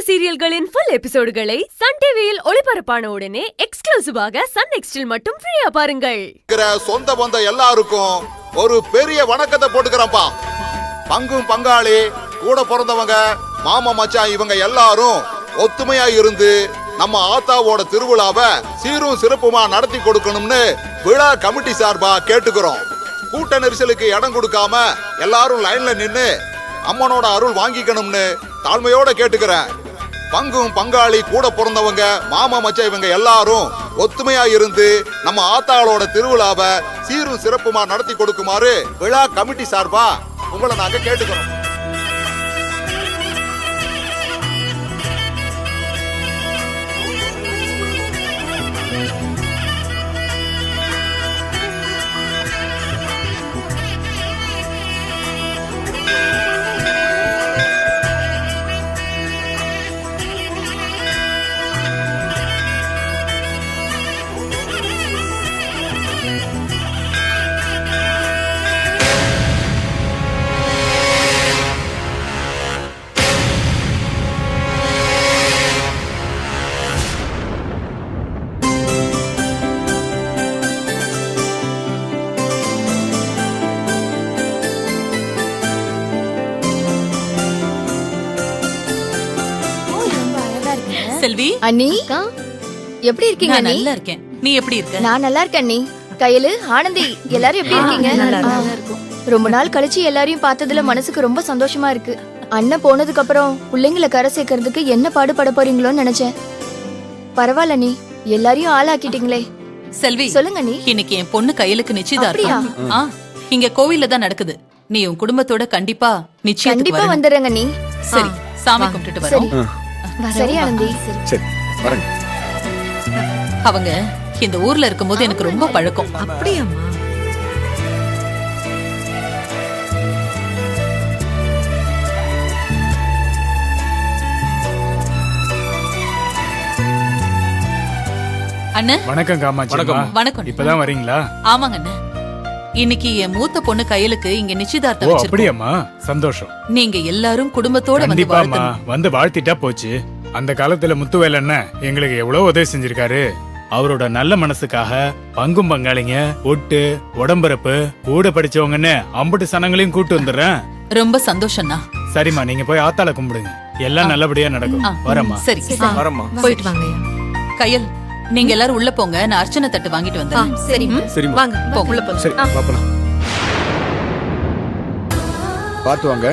சீரியல்களின் full எபிசோடுகளை Sun டிவியில் ஒளிபரப்பான உடனே எக்ஸ்க்ளூசிவாக சன் நெக்ஸ்டில் மட்டும் ஃப்ரீயா பாருங்கள். சொந்த பந்த எல்லாருக்கும் ஒரு பெரிய வணக்கத்தை போட்டுக்கிறப்பா. பங்கும் பங்காளி கூட பிறந்தவங்க மாமா மச்சான் இவங்க எல்லாரும் ஒத்துமையா இருந்து நம்ம ஆத்தாவோட திருவிழாவை சீரும் சிறப்புமா நடத்தி கொடுக்கணும்னு விழா கமிட்டி சார்பா கேட்டுக்கிறோம். கூட்ட நெரிசலுக்கு இடம் கொடுக்காம எல்லாரும் லைன்ல நின்னு அம்மனோட அருள் வாங்கிக்கணும்னு தாழ்மையோட கேட்டுக்கிறேன். பங்கும் பங்காளி கூட பிறந்தவங்க மாமா மச்சான் இவங்க எல்லாரும் ஒத்துமையா இருந்து நம்ம ஆத்தாளோட திருவிழாவை சீரும் சிறப்புமா நடத்தி கொடுக்குமாறு விழா கமிட்டி சார்பா உங்களை நாங்க கேட்டுக்கிறோம். செல்வி அண்ணி எப்படி இருக்கீங்க? நான் நல்லா இருக்கேன். நீ எப்படி இருக்க? நான் நல்லா இருக்கேன் அண்ணி. கையில ஆனந்தி எல்லாரும் எப்படி இருக்கீங்க? ரொம்ப நாள் கழிச்சு எல்லாரையும் பார்த்ததுல மனசுக்கு ரொம்ப சந்தோஷமா இருக்கு. அண்ணன் போனதுக்கு அப்புறம் பிள்ளைங்களை கரை சேர்க்கறதுக்கு என்ன பாடுபட போறீங்களோன்னு நினைச்சேன். பரவாயில்ல நீ எல்லாரையும் ஆளாக்கிட்டீங்களே. செல்வி சொல்லுங்க நீ. இன்னைக்கு என் பொண்ணு கையிலுக்கு நிச்சயதார்த்தம். இங்க கோவில்ல தான் நடக்குது. நீ உன் குடும்பத்தோட கண்டிப்பா கண்டிப்பா வந்துடுறேங்க நீ. சரி, சாமி கும்பிட்டுட்டு வரோம். சரி ஆனந்தி. சரி வரேன். அவங்க இந்த ஊர்ல இருக்கும்போது எனக்கு ரொம்ப பழக்கம். அப்படியாம்மா? அண்ணன் வணக்கம் காமாட்சி. வணக்கம். இப்பதான் வரீங்களா? ஆமாங்க அண்ணன். இன்னைக்கு என் மூத்த பொண்ணு கையிலுக்கு இங்க நிச்சயதார்த்தம் வச்சிருக்கோம். அப்படியாம்மா? சந்தோஷம். நீங்க எல்லாரும் குடும்பத்தோட வந்து கண்டிப்பாமா வாழ்த்தணும். வந்து வாழ்த்திட்டா போச்சு. அந்த காலத்துல முத்துவேல் அண்ணன் எங்களுக்கு எவ்வளவு உதவி செஞ்சிருக்காரு. அவரோட நல்ல மனசுக்காக பங்கும் பங்காளிங்க ஒட்டு உடம்பிறப்பு கூட படிச்சவங்கன்னு அம்புட்டு சனங்களையும் கூட்டு வந்துடுறேன். ரொம்ப சந்தோஷம்ண்ணா. சரிம்மா, நீங்க போய் ஆத்தாள கும்பிடுங்க. எல்லாம் நல்லபடியா நடக்கும். வரம்மா. சரி வரம்மா. போயிட்டு வாங்க. கையல், நீங்க எல்லாரும் உள்ள போங்க. நான் அர்ச்சனை தட்டு வாங்கிட்டு வந்தேன். சரி சரி வாங்க போங்க. உள்ள போங்க. சரி பாப்பலாம். பாத்து வாங்க.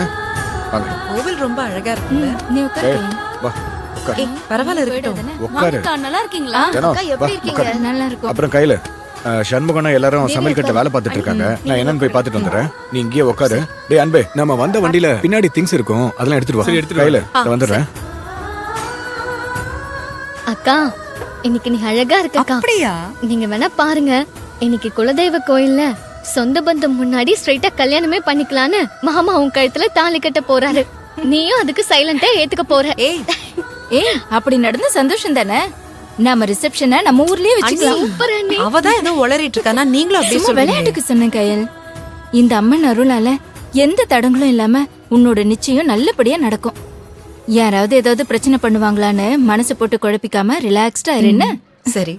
வாங்க. கோவில் ரொம்ப அழகா இருக்குல்ல? நீ உட்காரு. வா உட்கார். பரவாயில்ல இருக்கட்டும். உட்காரு. நல்லா இருக்கீங்களா? ஜனம், எப்படி வா, இருக்கீங்க? உட்காரு. நல்லா இருக்கும். அப்புறம் கையில சண்முகனா எல்லாரும் சமையல் கட்ட வேலை பார்த்துட்டு இருக்காங்க. நான் என்னன்னு போய் பார்த்துட்டு வந்துடுறேன். நீ இங்கேயே உட்காரு. டேய் அன்பே, நம்ம வந்த வண்டியில பின்னாடி திங்ஸ் இருக்கும், அதெல்லாம் எடுத்துட்டு வா. கையில வந்துடுறேன். அக்கா, இன்னைக்கு நீ அழகா இருக்கக்கா. அப்படியா? நீங்க வேணா பாருங்க. இன்னைக்கு குலதெய்வ கோயில்ல சொந்த பந்தம் முன்னாடி ஸ்ட்ரைட்டா கல்யாணமே பண்ணிக்கலான்னு மாமா உன் கழுத்துல தாலி கட்ட போறாரு. நீயும் அதுக்கு சைலண்டா ஏத்துக்க போற. ஏய் அப்படி நடந்த சந்தோஷம் தானே. நம்ம ரிசப்ஷனை நம்ம ஊர்லயே வச்சுக்கலாம். சூப்பர் அண்ணி. அவதான் ஏதோ உளறிட்டு இருக்கானா? நீங்களும் அப்படியே சும்மா சொல்லுங்க. விளையாட்டுக்கு சொன்ன கயல். இந்த அம்மன் அருளால எந்த தடங்களும் இல்லாம உன்னோட நிச்சயம் நல்லபடியா நடக்கும். யாராவது ஏதாவது பிரச்சனை பண்ணுவாங்களான்னு மனசு போட்டு குழப்பிக்காம ரிலாக்ஸ்டா இருன்னு. சரி.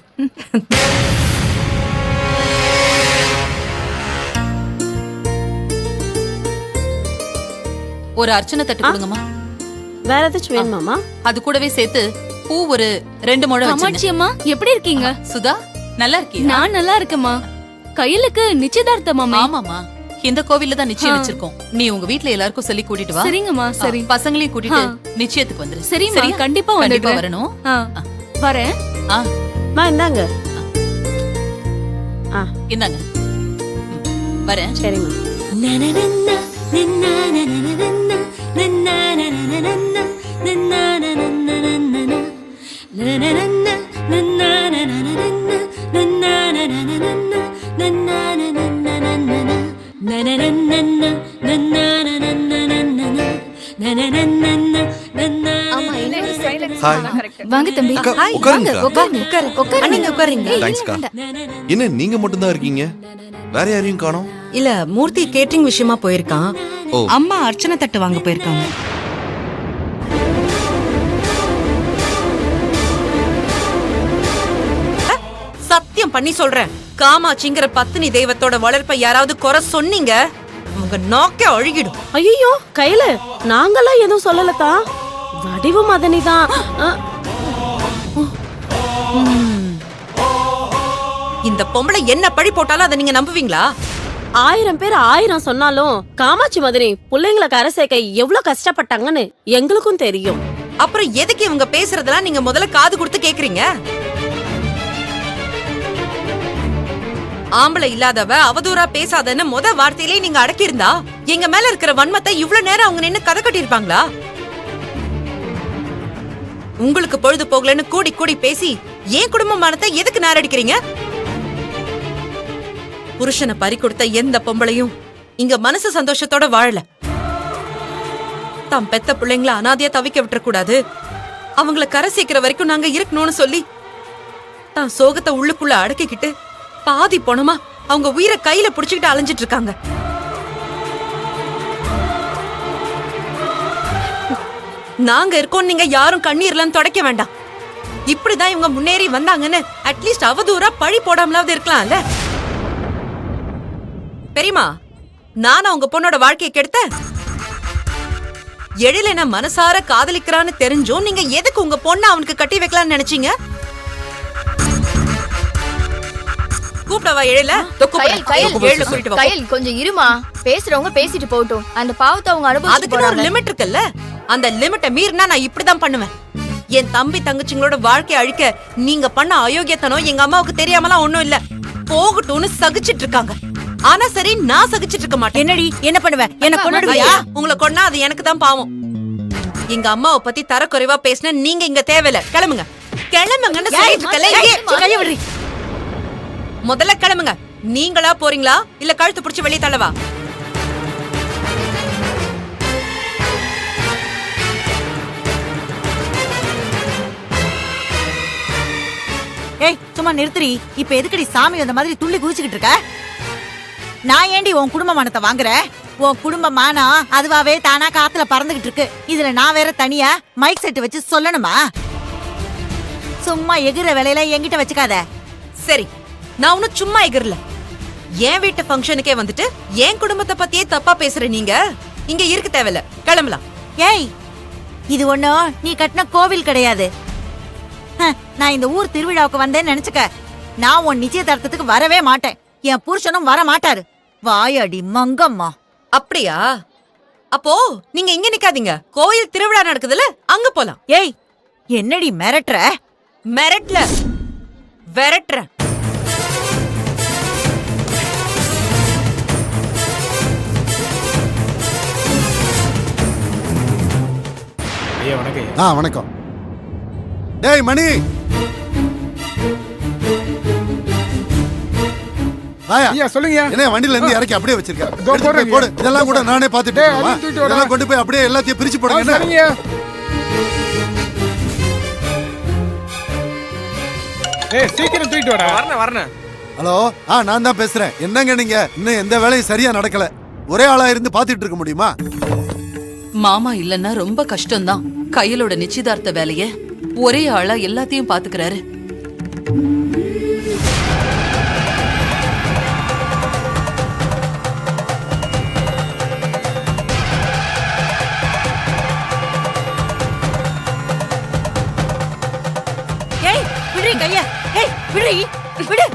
ஒரு அர்ச்சனை தட்டு கொடுங்கம்மா. வேற ஏதாச்சும் வேணுமாமா? அது கூடவே சேர்த்து பூ ஒரு 2 முழம் காமாட்சி வச்சிருங்க. அம்மா எப்படி இருக்கீங்க? சுதா நல்லா இருக்கியா? நான் நல்லா இருக்கேம்மா. கையிலுக்கு நிச்சயதார்த்தமாமே. ஆமாமா, இந்த கோவில்ல தான் நிச்சயம் வச்சிருக்கோம். நீ உங்க வீட்ல எல்லாருக்கும் சொல்லி கூட்டிட்டு வா. சரிங்கம்மா. சரி பசங்களையும் கூட்டிட்டு நிச்சயத்துக்கு வந்துரு. சரிம்மா, கண்டிப்பா கண்டிப்பா வந்துடுறேன். வரணும். வரேன். இந்தாங்க. இந்தாங்க. வரேன். சரிம்மா. வாங்க தம்பி. உட்காருங்க. அண்ணா உட்காருங்க. தேங்க்ஸ்க்கா. என்ன நீங்க மட்டும் தான் இருக்கீங்க? வேற யாரையும் காணோம்? இல்ல, மூர்த்தி கேட்டரிங் விஷயமா போயிருக்கான். ஓ. அம்மா அர்ச்சனை தட்டு வாங்க போயிருக்காங்க. சத்தியம் பண்ணி சொல்றேன், காமாட்சிங்கிற பத்தினி தெய்வத்தோட வளர்ப்பை யாராவது குறை சொன்னீங்க, உங்க நாக்க அழுகிடும். ஐயோ கையில நாங்கெல்லாம் எதுவும் சொல்லலக்கா, வடிவு மதனி தான். இந்த பொம்பளை என்ன பழி போட்டாலும் அதை நீங்க நம்புவீங்களா? 1000 பேர் 1000 சொன்னாலும் காமாட்சி மதனி பிள்ளைங்களை கரை சேர்க்க எவ்வளவு கஷ்டப்பட்டாங்கன்னு எங்களுக்கும் தெரியும். அப்புறம் எதுக்கு இவங்க பேசுறதெல்லாம் நீங்க முதல்ல காது கொடுத்து கேக்குறீங்க? ஆம்பளை இல்லாதவ அவதூறா பேசாதன்னு முத வார்த்தையிலே நீங்க அடக்கியிருந்தா எங்க மேல இருக்கிற வன்மத்தை இவ்வளவு நேரம் அவங்க நின்னு கதை கட்டியிருப்பாங்களா? உங்களுக்கு பொழுது போகலன்னு கூடி கூடி பேசி ஏன் குடும்பமானத்தை எதுக்கு நாரடிக்கிறீங்க? புருஷனை பறி கொடுத்த எந்த பொம்பளையும் இங்க மனசு சந்தோஷத்தோட வாழல. தாம் பெத்த பிள்ளைங்கள அனாதையா தவிக்க விட்டுற கூடாது, அவங்கள கரை சேர்க்கிற வரைக்கும் நாங்க இருக்கணும்னு சொல்லி தான் சோகத்தை உள்ளுக்குள்ள அடக்கிக்கிட்டு பாதி போனமா அவங்க உயிரை கையில புடிச்சுக்கிட்டு அலைஞ்சிட்டு இருக்காங்க. நாங்க இருக்கோம், நீங்க யாரும் கண்ணீர்லாம் தொடக்க வேண்டாம். இப்படிதான் இவங்க முன்னேறி வந்தாங்கன்னு அட்லீஸ்ட் அவதூறா பழி போடாமலாவது இருக்கலாம்ல. பெரியமா, நானும் உங்க பொண்ணோட வாழ்க்கையை கெடுத்தேன். எழில என்ன மனசார காதலிக்கிறான்னு தெரிஞ்சும் நீங்க எதுக்கு உங்க பொண்ணை அவனுக்கு கட்டி வைக்கலாம்னு நினைச்சீங்க? கூப்பிடவா எழில? கையில் கொஞ்சம் இருமா, பேசுறவங்க பேசிட்டு போகட்டும். அந்த பாவத்தை அவங்க அதுக்கு ஒரு லிமிட் இருக்குல்ல, அந்த லிமிட்டை மீறினா நான் இப்படிதான் பண்ணுவேன். என் தம்பி தங்கச்சிங்களோட வாழ்க்கையை அழிக்க நீங்க பண்ண அயோக்கியத்தனம் எங்க அம்மாவுக்கு தெரியாமலாம் ஒண்ணும் இல்ல. போகட்டும்னு சகிச்சிட்டு இருக்காங்க. ஆனா சரி, நான் சகிச்சிட்டு இருக்க மாட்டேன். என்னடி என்ன பண்ணுவேன்? என்ன கொன்னுடுவியா? உங்களை கொன்னா அது எனக்கு தான் பாவம். எங்க அம்மாவை பத்தி தரக்குறைவா பேசின நீங்க இங்க தேவையில்ல. கிளம்புங்க கிளம்புங்கன்னு சொல்லிட்டு இருக்கல. முதல்ல கிளம்புங்க. நீங்களா போறீங்களா இல்ல கழுத்து பிடிச்சு வெளியே தள்ளவா? ஏய் சும்மா நிறுத்துறி. இப்ப எதுக்கடி சாமி அந்த மாதிரி துள்ளி குதிச்சுக்கிட்டு இருக்க? நான் ஏண்டி உன் குடும்ப மானத்தை வாங்குறேன்? உன் குடும்ப மானம் அதுவாவே தானா காத்துல பறந்துகிட்டு இருக்கு. இதுல நான் வேற தனியா மைக் செட் வச்சு சொல்லணுமா? சும்மா எகிற வேலையில என்கிட்ட வச்சுக்காத. சரி, நான் ஒன்னும் சும்மா எகிரல. என் வீட்டு ஃபங்க்ஷனுக்கே வந்துட்டு என் குடும்பத்தை பத்தியே தப்பா பேசுற நீங்க இங்க இருக்க தேவையில்ல. கிளம்பலாம். ஏய், இது ஒண்ணும் நீ கட்டின கோவில் கிடையாது. நான் இந்த ஊர் திருவிழாவுக்கு வந்தேன்னு நினைச்சுக்க. நான் உன் நிச்சயதார்த்தத்துக்கு வரவே மாட்டேன். என் புருஷனும் வர மாட்டாரு. வாயாடி மங்கம்மா. அப்படியா? அப்போ நீங்க இங்க நிக்காதீங்க, கோயில் திருவிழா நடக்குதுல அங்க போலாம். ஏய், என்னடி மிரட்டுற? மிரட்டல, விரட்டுற. ஐயா வணக்கம் ஐயா. வணக்கம். டேய் மணி, ஐயா சொல்லுங்க. என்ன வண்டியில இருந்து இறக்கி அப்படியே வச்சிருக்கேன். இதோ போடுறேன். போடு. இதெல்லாம் கூட நானே பாத்துட்டு டேய், அதையும் தூக்கிட்டு வரேன். இதெல்லாம் கொண்டு போய் அப்படியே எல்லாத்தையும் பிரிச்சு போடுங்க. என்ன? சரிங்க. ஏய் சீக்கிரம் தூக்கிட்டு வாடா. வரணும். ஹலோ, நான் தான் பேசுறேன். என்னங்க நீங்க இன்னும் எந்த வேலையும் சரியா நடக்கல. ஒரே ஆளா இருந்து பாத்துட்டு இருக்க முடியுமா? மாமா இல்லன்னா ரொம்ப கஷ்டம்தான். கையிலோட நிச்சயதார்த்த வேலைய ஒரே ஆளா எல்லாத்தையும் பாத்துக்கிறாரு. ஏய் விடு கைய. ஏய் விடு விடு.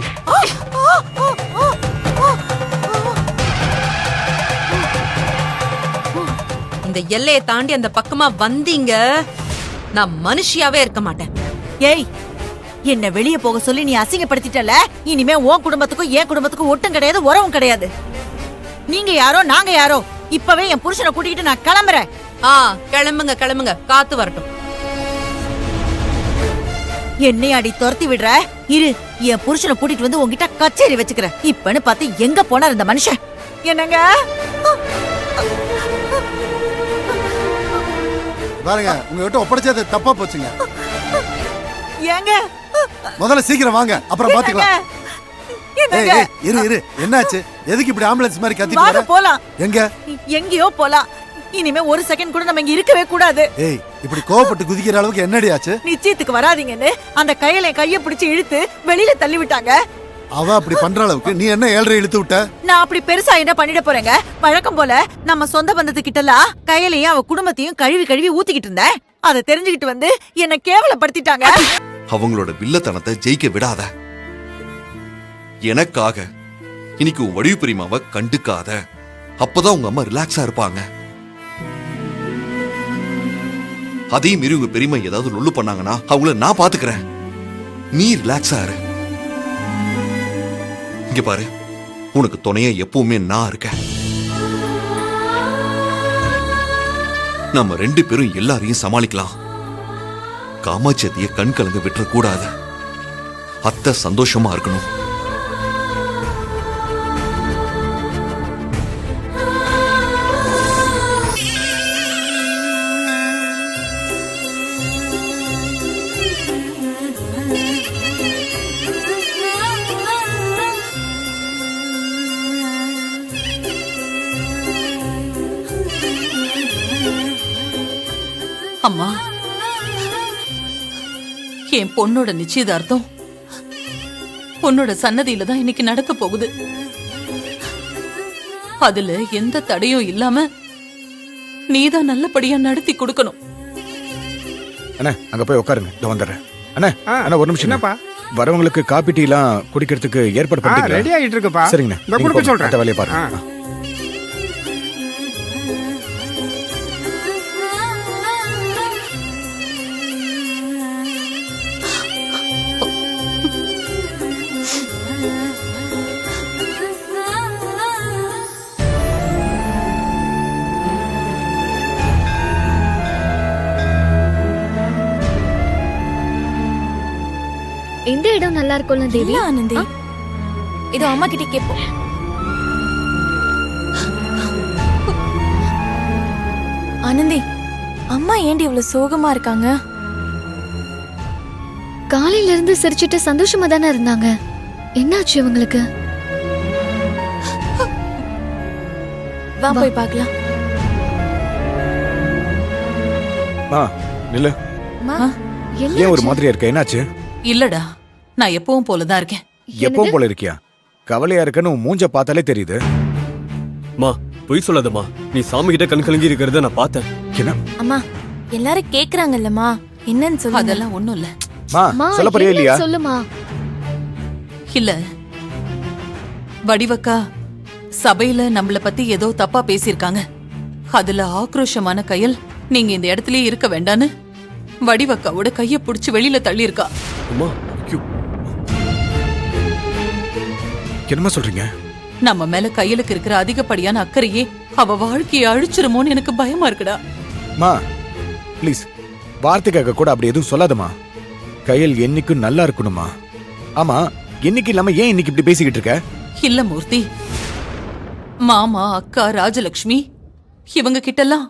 இந்த எல்லையை தாண்டி அந்த பக்கமா வந்தீங்க, நான் மனுஷியாவே இருக்க மாட்டேன். ஏய், என்ன வெளிய போக சொல்லி நீ அசிங்கப்படுத்திட்டல. இனிமே உன் குடும்பத்துக்கும் என் குடும்பத்துக்கும் ஒட்டும் கிடையாது, உறவும் கிடையாது. நீங்க யாரோ நாங்க யாரோ. இப்பவே என் புருஷனை கூட்டிக்கிட்டு நான் கிளம்புறேன். கிளம்புங்க கிளம்புங்க, காத்து வரட்டும். என்னையாடி துரத்தி விடுற? இரு, என் புருஷனை கூட்டிட்டு வந்து உன்கிட்ட கச்சேரி வச்சுக்கிறேன். இப்பன்னு பார்த்து எங்க போனார் இந்த மனுஷன்? என்னங்க பாருங்க, உங்ககிட்ட ஒப்படைச்சது தப்பா போச்சுங்க. ஏங்க முதல்ல சீக்கிரம் வாங்க, அப்புறம் பாத்துக்கலாம். என்னங்க? இரு என்னாச்சு? எதுக்கு இப்படி ஆம்புலன்ஸ் மாதிரி கத்திட்டு வாங்க வர? போலாம். எங்க? எங்கேயோ போலாம். இனிமே ஒரு செகண்ட் கூட நம்ம இங்க இருக்கவே கூடாது. ஏய், இப்படி கோவப்பட்டு குதிக்கிற அளவுக்கு என்னடி ஆச்சு? நிச்சயத்துக்கு வராதீங்கன்னு அந்த கையில கைய பிடிச்சு இழுத்து வெளியில தள்ளி விட்டாங்க. அவ அப்படி பண்ற அளவுக்கு நீ என்ன 7.5 இழுத்து விட்ட? நான் அப்படி பெருசா என்ன பண்ணிட போறேங்க? வழக்கம் போல நம்ம சொந்த பந்தத்துக்கிட்டலாம் கையிலையும் அவ குடும்பத்தையும் கழுவி கழுவி ஊத்திக்கிட்டு இருந்தேன். அதை தெரிஞ்சுக்கிட்டு வந்து என்ன கேவலப்படுத்திட்டாங்க. அவங்களோட வில்லத்தனத்தை ஜெயிக்க விடாத. எனக்காக இன்னைக்கு உன் வடிவு பெரியமாவை கண்டுக்காத. அப்பதான் உங்க அம்மா ரிலாக்ஸா இருப்பாங்க. அதே மீறி உங்க பெரியம்மா ஏதாவது லொல்லு பண்ணாங்கன்னா அவங்கள நான் பாத்துக்கிறேன். நீ ரிலாக்ஸா இரு. இங்க பாரு, உனக்கு துணையா எப்பவுமே நான் இருக்கேன். நம்ம 2 பேரும் எல்லாரையும் சமாளிக்கலாம். காமாட்சியத்தைய கண் கலங்க விட்டுற கூடாது. அத்தை சந்தோஷமா இருக்கணும். அம்மா, என் பொண்ணோட நிச்சயதார்த்தம் பொண்ணோட சன்னதியில தான் இன்னைக்கு நடக்க போகுது. அதுல எந்த தடையும் இல்லாம நீதான் நல்லபடியா நடத்தி கொடுக்கணும். அண்ணா அங்க போய் உட்காருங்க, இதோ வந்துடுறேன். அண்ணா அண்ணா ஒரு நிமிஷம். என்னப்பா? வரவங்களுக்கு காபி டீ எல்லாம் குடிக்கிறதுக்கு ஏற்பாடு பண்ணிட்டீங்களா? ரெடி ஆயிட்டு இருக்குப்பா. சரிங்கண்ணா, இந்த குடுக்க சொல்றேன். அந்த வேலையை பாருங்க. இந்த இடம் நல்லா இருக்கும்ல தேவி? ஆனந்தி, இதோ அம்மா கிட்ட கேப்போம். ஆனந்தி, அம்மா ஏண்டி இவ்வளவு சோகமா இருக்காங்க? காலையில இருந்து சிரிச்சிட்டு சந்தோஷமா தானே இருந்தாங்க. என்னாச்சு இவங்களுக்கு? வா போய் பார்க்கலாம். நில்லு. ஏன் ஒரு மாதிரியா இருக்க? என்னாச்சு? இல்லடா, நான் எப்பவும் போலதான் இருக்கேன். எப்பவும் போல இருக்கியா? கவலையா இருக்கன்னு உன் மூஞ்ச பார்த்தாலே தெரியுது. மா, பொய் சொல்லாதம்மா. நீ சாமி கிட்ட கண் கலங்கி இருக்கிறத நான் பார்த்தேன். என்ன? அம்மா, எல்லாரும் கேக்குறாங்கல்லம்மா, என்னன்னு சொல்லு. அதெல்லாம் ஒண்ணும் இல்ல. சொல்ல போறியா இல்லையா? சொல்லுமா. இல்ல, வடிவக்கா சபையில நம்மள பத்தி ஏதோ தப்பா பேசியிருக்காங்க. அதுல ஆக்ரோஷமான கையல் நீங்க இந்த இடத்துலயே இருக்க வேண்டான்னு வடிவக்காவோட கைய புடிச்சு வெளியில தள்ளி இருக்கா. என்னமா சொல்றீங்க? நம்ம மேல கையலுக்கு இருக்கிற அதிகப்படியான அக்கறையே அவ வாழ்க்கையை அழிச்சிருமோன்னு எனக்கு பயமா இருக்குடா. மா ப்ளீஸ், வார்த்தைக்காக கூட அப்படி எதுவும் சொல்லாதமா. கையல் என்னைக்கும் நல்லா இருக்கணுமா? ஆமா, என்னைக்கு இல்லாம ஏன் இன்னைக்கு இப்படி பேசிக்கிட்டு இருக்க? இல்ல மூர்த்தி, மாமா, அக்கா, ராஜலட்சுமி இவங்க கிட்டலாம்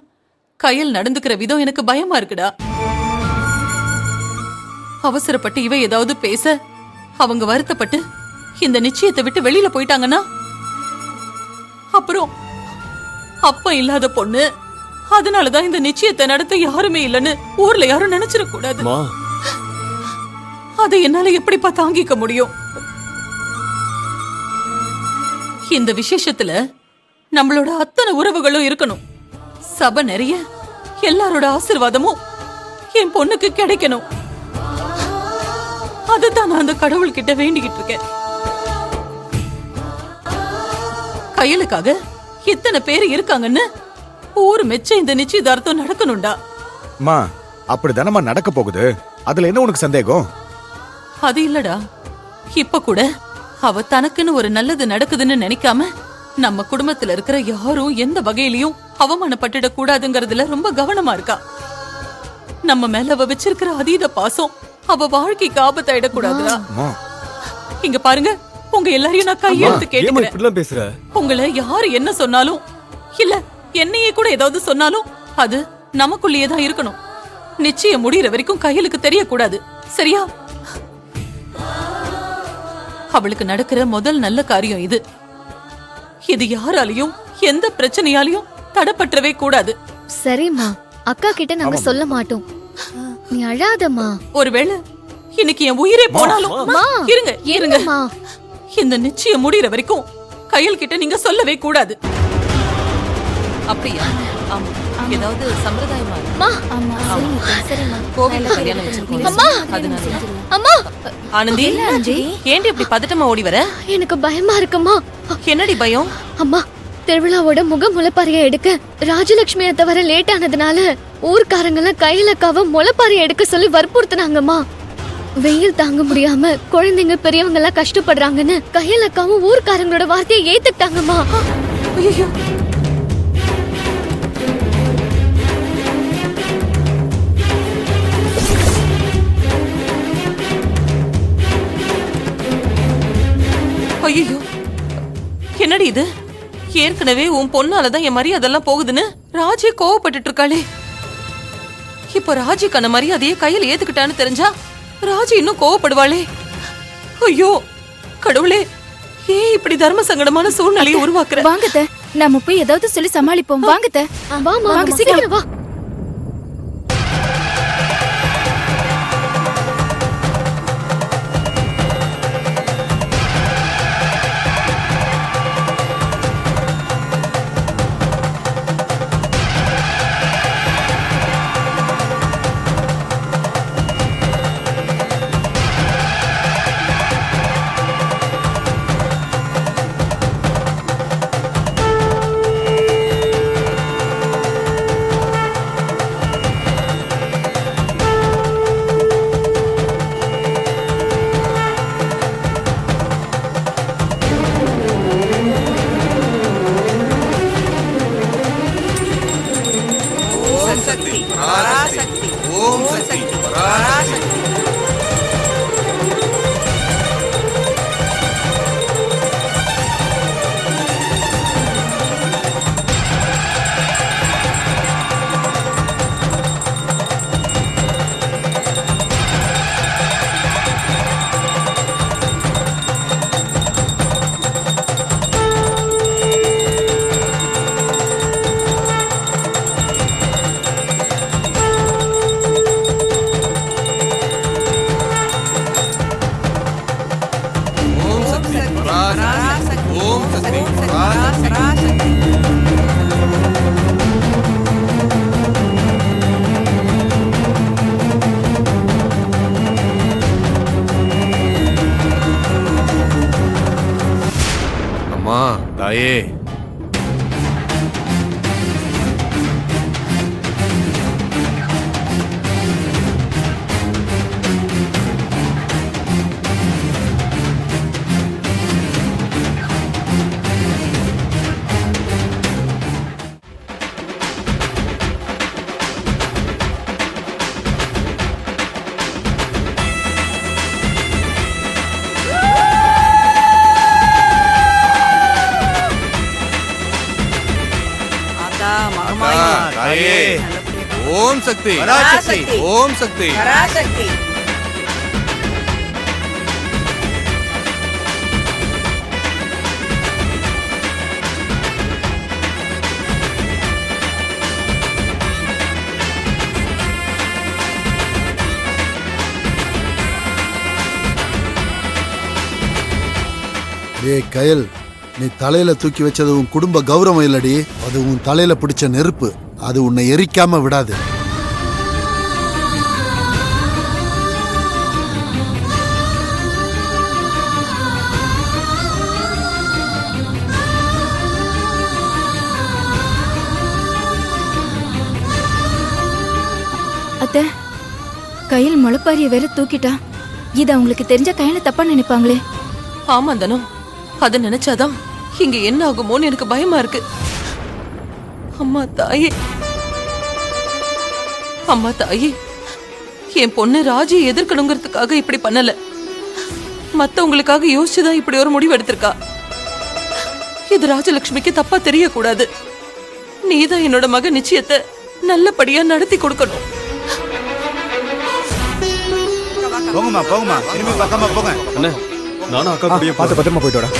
கையல் நடந்துக்கிற விதம் எனக்கு பயமா இருக்குடா. அவசரப்பட்டு இவ ஏதாவது பேச அவங்க வருத்தப்பட்டு இந்த நிச்சயத்தை விட்டு வெளியில போயிட்டாங்கன்னா அப்புறம் அப்பா இல்லாத பொண்ணு, அதனாலதான் இந்த நிச்சயத்தை நடத்த யாருமே இல்லைன்னு ஊர்ல யாரும் நினைச்சிட கூடாது. அதை என்னால எப்படிப்பா தாங்கிக்க முடியும்? இந்த விசேஷத்துல நம்மளோட அத்தனை உறவுகளும் இருக்கணும். சபை நிறைய எல்லாரோட ஆசீர்வாதமும் என் பொண்ணுக்கு கிடைக்கணும். அதுதான் நான் அந்த கடவுள் கிட்ட வேண்டிக்கிட்டு இருக்கேன். கையலுக்காக இத்தனை பேர் இருக்காங்கன்னு ஊர் மெச்ச இந்த நிச்சயதார்த்தம் நடக்கணும்டா. மா, அப்படிதானமா நடக்க போகுது. அதுல என்ன உனக்கு சந்தேகம்? அது இல்லடா, இப்ப கூட அவ தனக்குன்னு ஒரு நல்லது நடக்குதுன்னு நினைக்காம நம்ம குடும்பத்துல இருக்கிற யாரும் எந்த வகையிலயும் அவமானப்பட்டுட கூடாதுங்கறதுல ரொம்ப கவனமா இருக்கா. நம்ம மேல அவ வச்சிருக்கிற அதீத பாசம் அவ வாழ்க்கைக்கு ஆபத்தாயிடக்கூடாதுடா. இங்க பாருங்க, உங்க எல்லாரையும் நான் கையெழுத்து கேட்டுக்கிறேன். உங்களை யாரு என்ன சொன்னாலும் இல்ல என்னையே கூட ஏதாவது சொன்னாலும் அது நமக்குள்ளேயே தான் இருக்கணும். நிச்சயம் முடியற வரைக்கும் கையலுக்கு தெரியக்கூடாது. சரியா? அவளுக்கு நடக்கிற முதல் நல்ல காரியம் இது. இது யாராலையும் எந்த பிரச்சனையாலையும் தடப்பற்றவே கூடாது. சரிம்மா, அக்கா கிட்ட நாங்க சொல்ல மாட்டோம். நீ அழாதம்மா. ஒருவேளை இன்னைக்கு என் உயிரே போனாலும் இருங்க இருங்க, இந்த நிச்சயம் முடியற வரைக்கும் கையல் கிட்ட நீங்க சொல்லவே கூடாது. அப்படியா? ஆமா. ஏதாவது சம்பிரதாயமா? கோவில்ல கல்யாணம் வச்சிருக்கோம். அம்மா ஆனந்தி, ஏன்டி இப்படி பதட்டமா ஓடி வர? எனக்கு பயமா இருக்குமா. என்னடி பயம்? அம்மா, திருவிழாவோட முகமுளைப்பாரிய எடுக்க ராஜலட்சுமியை தவிர லேட் ஆனதுனால ஊர்க்காரங்கெல்லாம் கையிலக்காவ முளைப்பாரிய எடுக்க சொல்லி வற்புறுத்தினாங்கம்மா. வெயில் தாங்க முடியாம குழந்தைங்க பெரியவங்க எல்லாம் கஷ்டப்படுறாங்கன்னு கையிலக்காவும் ஊர்க்காரங்களோட வார்த்தையை ஏத்துக்கிட்டாங்கம்மா. ஐயோ, ஐயோ, என்னடி இது? ஏற்கனவே உன் பொண்ணாலதான் என் மரியாதைலாம் போகுதுன்னு ராஜி கோவப்பட்டு இருக்காளே. இப்ப ராஜிக்கான மரியாதையை கையில் ஏத்துக்கிட்டான்னு தெரிஞ்சா ராஜி இன்னும் கோவப்படுவாளே. ஐயோ கடவுளே, ஏன் இப்படி தர்ம சங்கடமான சூழ்நிலையை உருவாக்குற? வாங்கத்த, நாம போய் ஏதாவது சொல்லி சமாளிப்போம். வாங்கத்த, வாங்க சீக்கிரம் வா. அம்மா தாயே, ஓம் சக்தி, ஓம் சக்தி. ஏய் கயல், நீ தலையில தூக்கி வச்சது உன் குடும்ப கௌரவம் இல்லடி, அது உன் தலையில பிடிச்ச நெருப்பு. அது உன்னை எரிக்காம விடாது. அத்தை, கையில் முளைப்பாரிய வேற தூக்கிட்டா. இது அவங்களுக்கு தெரிஞ்ச கையில தப்பா நினைப்பாங்களே. ஆமா தனு, அத நினைச்சாதான் இங்க என்ன ஆகுமோன்னு எனக்கு பயமா இருக்கு. அம்மா தாயே, அம்மா தாயே, என் பொண்ணு ராஜியை எதிர்க்கணுங்கிறதுக்காக இப்படி பண்ணல. மத்தவங்களுக்காக யோசிச்சுதான் இப்படி ஒரு முடிவு எடுத்திருக்கா. இது ராஜலட்சுமிக்கு தப்பா தெரியக்கூடாது. நீதான் என்னோட மக நிச்சயத்தை நல்லபடியா நடத்தி கொடுக்கணும். போங்கம்மா போங்கம்மா, இனிமே பக்கமா போங்க. அண்ணே, நானும் அக்கா கூடயே பார்த்து பத்திரமா போயிட்டு வாடா.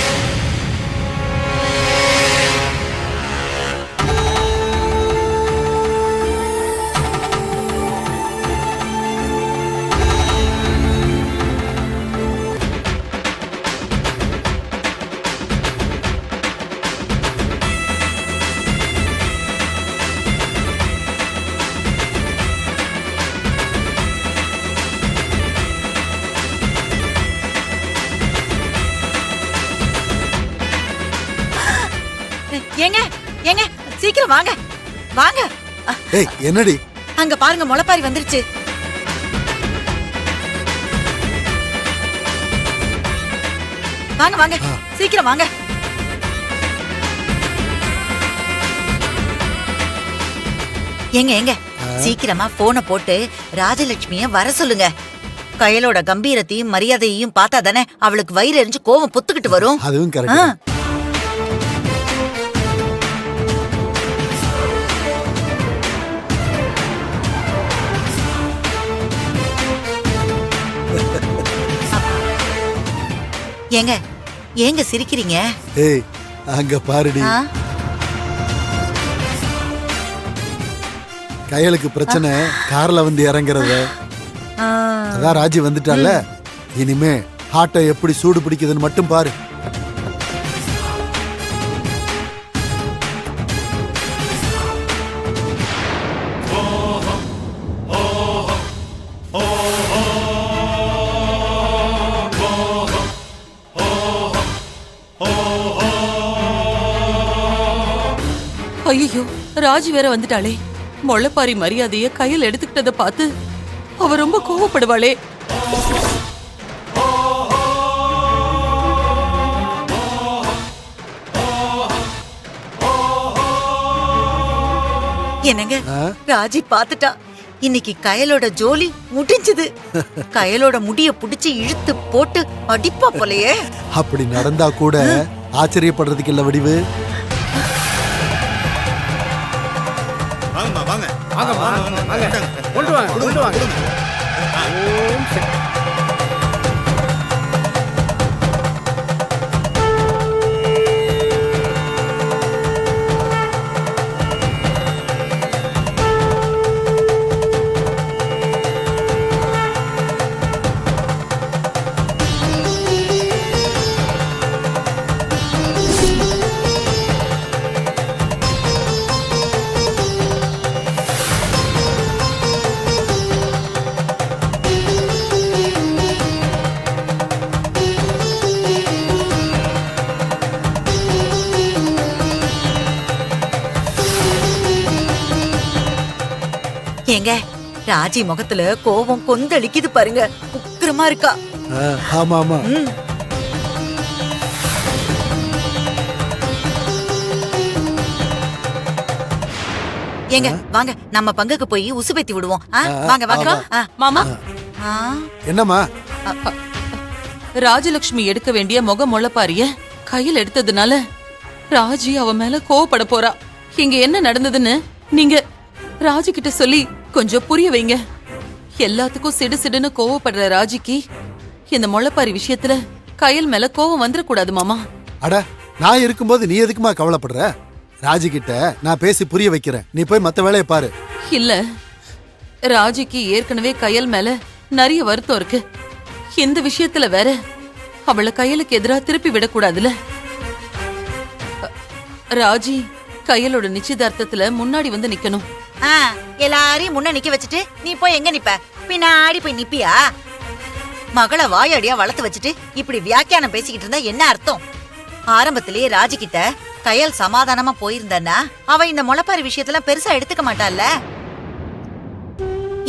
வாங்க வாங்க. ஏய் என்னடி? அங்க பாருங்க முளைப்பாரி வந்துருச்சு. வாங்க வாங்க சீக்கிரம் வாங்க. எங்க சீக்கிரமா போனை போட்டு ராஜலட்சுமிய வர சொல்லுங்க. கயலோட கம்பீரத்தையும் மரியாதையையும் பார்த்தா தானே அவளுக்கு வயிறு எரிஞ்சு கோவம் பொத்துக்கிட்டு வரும். அதுவும் கரெக்ட். ஏங்க ஏங்க சிரிக்கிறீங்க? ஏய் அங்க பாருடி. கையலுக்கு பிரச்சனை கார்ல வந்து இறங்குறத. அதான் ராஜி வந்துட்டால, இனிமே ஹார்ட்டை எப்படி சூடு பிடிக்குதுன்னு மட்டும் பாரு. ஐயோ, ராஜி வேற வந்துட்டாளே. முளைப்பாரி மரியாதைய கையில் எடுத்துக்கிட்டத பார்த்து அவ ரொம்ப கோவப்படுவாளே. என்னங்க ராஜி பாத்துட்டா. இன்னைக்கு கயலோட ஜோலி முடிஞ்சது. கயலோட முடிய புடிச்சு இழுத்து போட்டு அடிப்பா போலயே. அப்படி நடந்தா கூட ஆச்சரியப்படுறதுக்கு இல்ல வடிவு. ஏங்க ராஜி முகத்துல கோபம் கொந்தளிக்குது பாருங்க. உக்கிரமா இருக்கா. ஆமா ஆமா. ஏங்க வாங்க நம்ம பங்குக்கு போய் உசுபேத்தி விடுவோம். வாங்க வாங்க. மாமா, என்னம்மா? ராஜலட்சுமி எடுக்க வேண்டிய முக முளைப்பாரிய கையில் எடுத்ததுனால ராஜி அவ மேல கோவப்பட போறா. இங்க என்ன நடந்ததுன்னு நீங்க ராஜி கிட்ட சொல்லி கொஞ்சம் புரிய வைங்க. எல்லாத்துக்கும் சிடு சிடுன்னு கோவப்படுற ராஜிக்கு இந்த முளைப்பாரி விஷயத்துல கயல் மேல கோவம் வந்துடக்கூடாது மாமா. அட நான் இருக்கும்போது நீ எதுக்குமா கவலைப்படுற? ராஜி கிட்ட நான் பேசி புரிய வைக்கிறேன். நீ போய் மத்த வேலையை பாரு. இல்ல, ராஜிக்கு ஏற்கனவே கயல் மேல நிறைய வருத்தம் இருக்கு. இந்த விஷயத்துல வேற அவளை கயலுக்கு எதிரா திருப்பி விடக்கூடாதுல. ராஜி கயலோட நிச்சயதார்த்தத்துல முன்னாடி வந்து நிக்கணும். எல்லாரையும் முன்ன நிக்க வச்சுட்டு நீ போய் எங்க நிப்ப? பின்னாடி போய் நிப்பியா? மகளை வாயாடியா வளர்த்து வச்சுட்டு இப்படி வியாக்கியானம் பேசிக்கிட்டு இருந்தா என்ன அர்த்தம்? ஆரம்பத்திலேயே ராஜி கிட்ட கயல் சமாதானமா போயிருந்தா அவ இந்த முளைப்பாரி விஷயத்துல பெருசா எடுத்துக்க மாட்டாள்ல.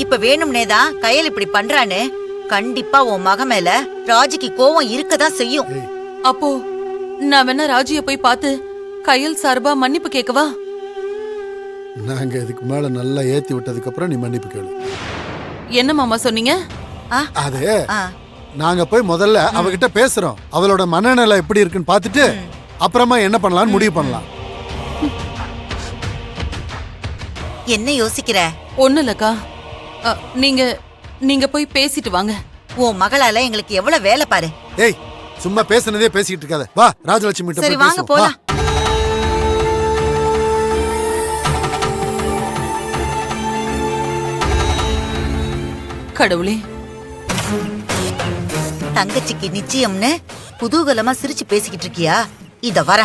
இப்ப வேணும்னேதான் கயல் இப்படி பண்றான்னு கண்டிப்பா உன் மக மேல ராஜிக்கு கோவம் இருக்கதான் செய்யும். அப்போ நான் வேணா ராஜிய போய் பார்த்து கயல் சார்பா மன்னிப்பு கேட்கவா? நாங்க இதுக்கு மேல நல்லா ஏத்தி விட்டதுக்கு அப்புறம் நீ மன்னிப்பு கேளு. என்ன மாமா சொன்னீங்க? அது நாங்க போய் முதல்ல அவகிட்ட பேசுறோம். அவளோட மனநிலை எப்படி இருக்குன்னு பார்த்துட்டு அப்புறமா என்ன பண்ணலாம்னு முடிவு பண்ணலாம். என்ன யோசிக்கிற? ஒண்ணு இல்லக்கா, நீங்க போய் பேசிட்டு வாங்க. உன் மகளால எங்களுக்கு எவ்வளவு வேலை பாரு. ஏய் சும்மா பேசுனதே பேசிக்கிட்டு இருக்காத. வா ராஜலட்சுமி கிட்ட சரி போய் வாங்க பேசுவோம். போலாம். கடவுளே, தங்கச்சிக்கு நிச்சயம்னு குதூகலமா சிரிச்சு பேசிக்கிட்டு இருக்கியா? இத வர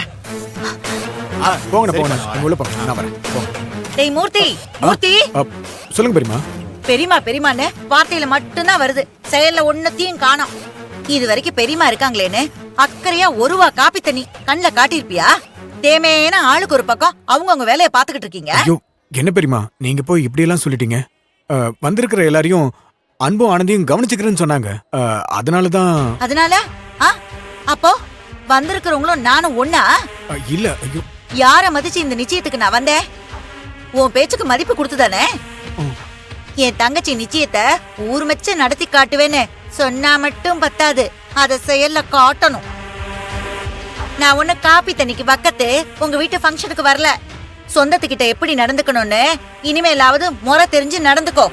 போங்க போங்க, நீங்க உள்ள போங்க, நான் வரேன். போங்க. டேய் மூர்த்தி, மூர்த்தி. சொல்லுங்க பெரியமா. பெரியமா பெரியமான்னு வார்த்தையில மட்டும்தான் வருது, செயல்ல ஒன்னத்தையும் காணோம். இது வரைக்கும் பெரியமா இருக்காங்களேன்னு அக்கறையா 1 ரூபா காப்பி தண்ணி கண்ணுல காட்டியிருப்பியா? தேமேன ஆளுக்கு ஒரு பக்கம் அவங்கவங்க வேலையை பாத்துக்கிட்டு இருக்கீங்க. ஐயோ என்ன பெரியமா நீங்க போய் இப்படி எல்லாம் சொல்லிட்டீங்க. வந்திருக்கிற எல்லாரையும் அன்பும் ஆனந்தியும் கவனிச்சுக்கிறேன்னு சொன்னாங்க. அதனாலதான். அதனால அப்போ வந்திருக்கிறவங்களும் நானும் ஒண்ணா? இல்ல. ஐயோ யார மதிச்சு இந்த நிச்சயத்துக்கு நான் வந்தேன்? உன் பேச்சுக்கு மதிப்பு கொடுத்துதானே? என் தங்கச்சி நிச்சயத்தை ஊர் மெச்ச நடத்தி காட்டுவேன்னு சொன்னா மட்டும் பத்தாது, அத செயல்ல காட்டணும். நான் ஒண்ணு காப்பி தண்ணிக்கு பக்கத்து உங்க வீட்டு ஃபங்க்ஷனுக்கு வரல. சொந்தத்துக்கிட்ட எப்படி நடந்துக்கணும்னு இனிமேலாவது முறை தெரிஞ்சு நடந்துக்கோ.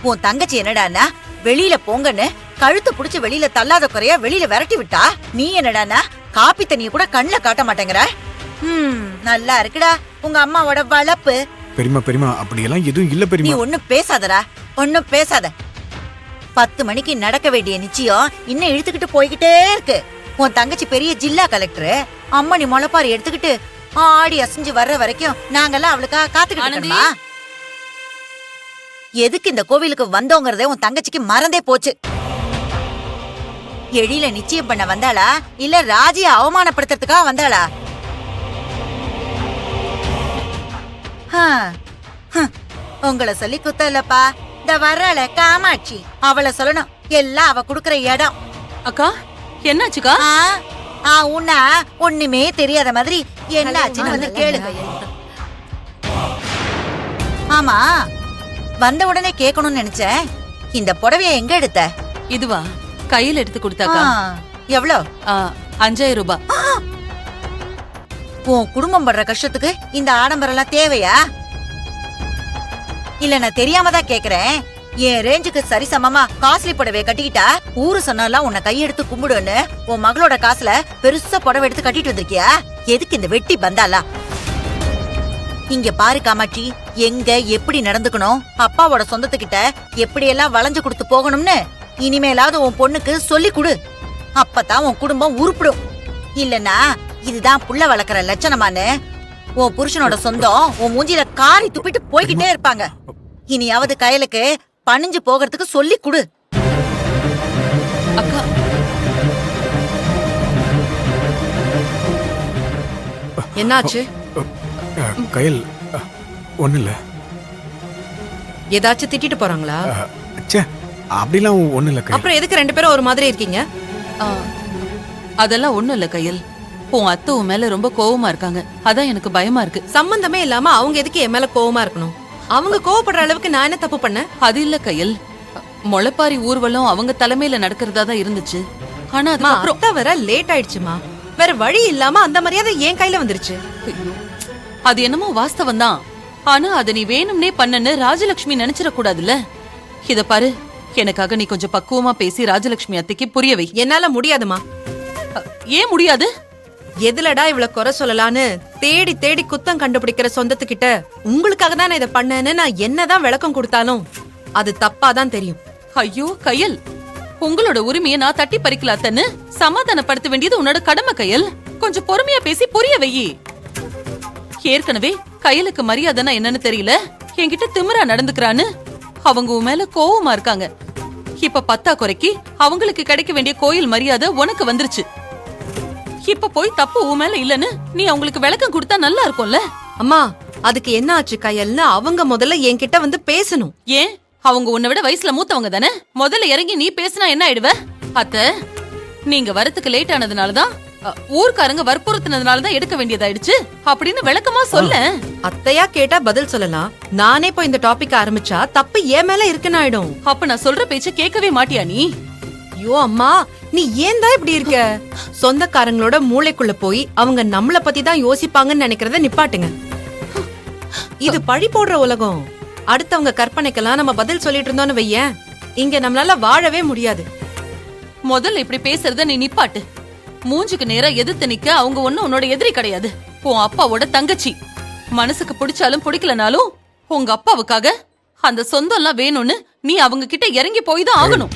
உன் தங்கச்சி என்னடானா வெளியில போங்கன்னு கழுத்து புடிச்சு வெளியில தள்ளாத குறையா வெளியில விரட்டி விட்டா, நீ என்னடானா காப்பி தண்ணிய கூட கண்ணுல காட்ட மாட்டேங்கிற. நல்லா இருக்குடா உங்க அம்மாவோட வளப்பு. பெரியமா அப்படியெல்லாம் எதுவும் இல்ல நீ பெரியமா. ஒண்ணும் பேசாதடா, ஒண்ணும் பேசாத. 10 மணிக்கு நடக்க வேண்டிய நிச்சயம் இன்னும் இழுத்துக்கிட்டு போய்கிட்டே இருக்கு. உன் தங்கச்சி பெரிய ஜில்லா கலெக்டர் அம்மணி முளைப்பாரி எடுத்துக்கிட்டு ஆடி அசைஞ்சு வர்ற வரைக்கும் நாங்கெல்லாம் அவளுக்கா காத்துக்கிட்டு. எதுக்கு இந்த கோவிலுக்கு வந்தோங்கிறதே உன் தங்கச்சிக்கு மறந்தே போச்சு. எழில நிச்சயம் பண்ண வந்தாளா இல்ல ராஜிய அவமானப்படுத்துறதுக்காக வந்தாளா? உங்களை சொல்லி குத்த இல்லப்பா. இந்த வர்றாள காமாட்சி, அவளை சொல்லணும். எல்லாம் அவ குடுக்கற இடம். அக்கா என்னாச்சுக்கா? உன்னா ஒண்ணுமே தெரியாத மாதிரி என்னாச்சுன்னு வந்து கேளுங்க. ஆமா, வந்த உடனே கேட்கணும்னு நினைச்சேன். இந்த புடவைய எங்க எடுத்த? இதுவா கையில எடுத்து கொடுத்தாக்கா. எவ்வளோ? 5000 ரூபாய். உன் குடும்பம் படுற கஷ்டத்துக்கு இந்த ஆடம்பரம் எல்லாம் தேவையா? இல்ல நான் தெரியாம தான் கேக்குறேன். என் ரேஞ்சுக்கு சரிசமமா காஸ்ட்லி புடவை கட்டிக்கிட்டா ஊரு சொன்னாலாம் உன்னை கையெடுத்து கும்பிடுன்னு உன் மகளோட காசுல பெருசா புடவை எடுத்து கட்டிட்டு வந்திருக்கியா? எதுக்கு இந்த வெட்டி பந்தாலா? இங்க பாரு காமாட்சி, எங்க எப்படி நடந்துக்கணும், அப்பாவோட சொந்தத்துக்கிட்ட எப்படி எல்லாம் வளைஞ்சு கொடுத்து போகணும்னு இனிமேலாவது உன் பொண்ணுக்கு சொல்லி கொடு. அப்பதான் உன் குடும்பம் உருப்பிடும். இல்லன்னா இதுதான் புள்ள வளர்க்கற லட்சணமானு உன் புருஷனோட சொந்தம் உன் மூஞ்சில காரி துப்பிட்டு போய்கிட்டே இருப்பாங்க. இனியாவது கையலுக்கு பணிஞ்சு போகிறதுக்கு சொல்லி கொடு. அக்கா என்னாச்சு? கையில் ஒண்ணு இல்ல. ஏதாச்சும் திட்டிட்டு போறாங்களா? அப்படிலாம் ஒண்ணு இல்ல. அப்புறம் எதுக்கு 2 பேரும் ஒரு மாதிரி இருக்கீங்க? அதெல்லாம் ஒண்ணும் இல்ல கையல். உன் அத்தை உன் மேல ரொம்ப கோவமா இருக்காங்க, அதான் எனக்கு பயமா இருக்கு. சம்பந்தமே இல்லாம அவங்க எதுக்கு என் மேல கோவமா இருக்கணும்? அவங்க கோவப்படுற அளவுக்கு நான் என்ன தப்பு பண்ண? அது இல்ல கையல், முளைப்பாரி ஊர்வலம் அவங்க தலைமையில நடக்கிறதா தான் இருந்துச்சு. ஆனா அதுக்கப்புறம் வர லேட் ஆயிடுச்சுமா. வேற வழி இல்லாம அந்த மரியாதை என் கையில வந்துருச்சு. அது என்னமோ வாஸ்தவம் தான். ஆனா அத நீ வேணும்னே பண்ணன்னு ராஜலட்சுமி நினைச்சிட கூடாதுல்ல. இத பாரு, எனக்காக நீ கொஞ்சம் பக்குவமா பேசி ராஜலட்சுமி அத்தைக்கு புரிய வை. என்னால முடியாதுமா. ஏன் முடியாது? எதுலடா இவ்வளவு குறை சொல்லலான்னு தேடி தேடி குத்தம் கண்டுபிடிக்கிற சொந்தத்துக்கிட்ட உங்களுக்காக தான் நான் இதை பண்ணேன்னு நான் என்னதான் விளக்கம் கொடுத்தாலும் அது தப்பாதான் தெரியும். ஐயோ கையல், உங்களோட உரிமையை நான் தட்டி பறிக்கலாத்தன்னு சமாதானப்படுத்த வேண்டியது உன்னோட கடமை கையல். கொஞ்சம் பொறுமையா பேசி புரிய வையி. ஏற்கனவே கையலுக்கு மரியாதைனா என்னன்னு தெரியல, என்கிட்ட திமிரா நடந்துக்கிறான்னு அவங்க உன் மேல கோவமா இருக்காங்க. இப்ப 10 குறைக்கு அவங்களுக்கு கிடைக்க வேண்டிய கோயில் மரியாதை உனக்கு வந்துருச்சு. இப்ப போய் தப்பு உன் மேல இல்லன்னு நீ அவங்களுக்கு விளக்கம் கொடுத்தா நல்லா இருக்கும்ல. அம்மா அதுக்கு என்ன ஆச்சு கையல்னு அவங்க முதல்ல என்கிட்ட வந்து பேசணும். ஏன்? அவங்க உன்னை விட வயசுல மூத்தவங்க தானே. முதல்ல இறங்கி நீ பேசினா என்ன ஆயிடுவ? அத்த, நீங்க வரத்துக்கு லேட் ஆனதுனாலதான், ஊர்க்காரங்க வற்புறுத்தினதுனாலதான் எடுக்க வேண்டியதாயிடுச்சு அப்படின்னு விளக்கமா சொல்ல. அத்தையா கேட்டா பதில் சொல்லலாம், நானே போய் இந்த டாபிக் ஆரம்பிச்சா தப்பு ஏன் மேல இருக்குன்னு ஆயிடும். அப்ப நான் சொல்ற பேச்ச கேட்கவே மாட்டியா நீ? ஐயோ அம்மா, நீ ஏன் தான் இப்படி இருக்க? சொந்தக்காரங்களோட மூளைக்குள்ள போய் அவங்க நம்மள பத்தி தான் யோசிப்பாங்கன்னு நினைக்கிறத நிப்பாட்டுங்க. இது பழி போடுற உலகம். அடுத்தவங்க கற்பனைக்கெல்லாம் நம்ம பதில் சொல்லிட்டு இருந்தோம்னு வையேன், இங்க நம்மளால வாழவே முடியாது. முதல்ல இப்படி பேசுறத நீ நிப்பாட்டு. மூஞ்சுக்கு நேரா எதிர்த்து நிக்க அவங்க ஒண்ணும் உன்னோட எதிரி கிடையாது. உன் அப்பாவோட தங்கச்சி. மனசுக்கு பிடிச்சாலும் பிடிக்கலனாலும் உங்க அப்பாவுக்காக அந்த சொந்தம் எல்லாம் வேணும்னு நீ அவங்க கிட்ட இறங்கி போய் தான் ஆகணும்.